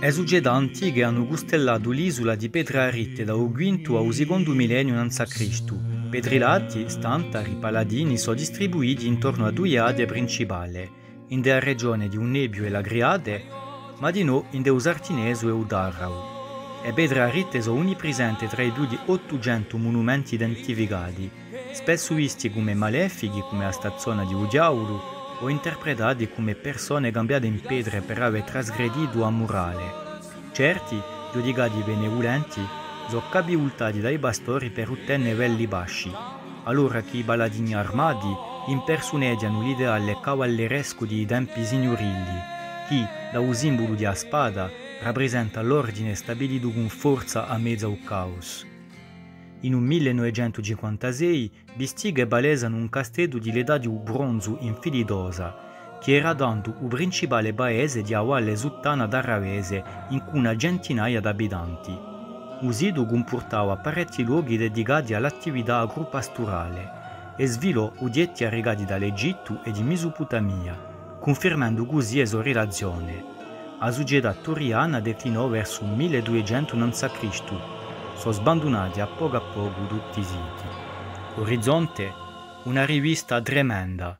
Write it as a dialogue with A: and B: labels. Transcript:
A: Le società antiche hanno costellato l'isola di Petraritte dal V al secondo millennio a.C. Pedrilati, stantari, paladini sono distribuiti intorno a due aree principali, in della regione di Unnebio e l'Agriade, ma di no in Deus Artinesu e Udarrau. E Petraritte sono onnipresenti tra i più di 800 monumenti identificati, spesso visti come malefici come la stazione di Udiauru, o interpretati come persone cambiate in pietre per aver trasgredito a murale. Certi, giudicati benevolenti, sono capivoltati dai pastori per ottenere livelli bassi, allora che i paladini armati impersoneggiano l'ideale cavalleresco dei tempi signorilli, che, da un simbolo di spada, rappresenta l'ordine stabilito con forza a mezzo al caos. In un 1956 Bistighe palesano un castello di l'età di bronzo in Filidosa, che era tanto il principale paese di Valle Suttana d'Arravese in cui una centinaia di abitanti. Il sito comportava parecchi luoghi dedicati all'attività agropastorale e svilò udietti arrecati dall'Egitto e di Mesopotamia, confermando così la sua relazione. La società toriana declinò verso il 1200 a.C., sono sbandonati a poco tutti i siti. Orizzonte, una rivista tremenda,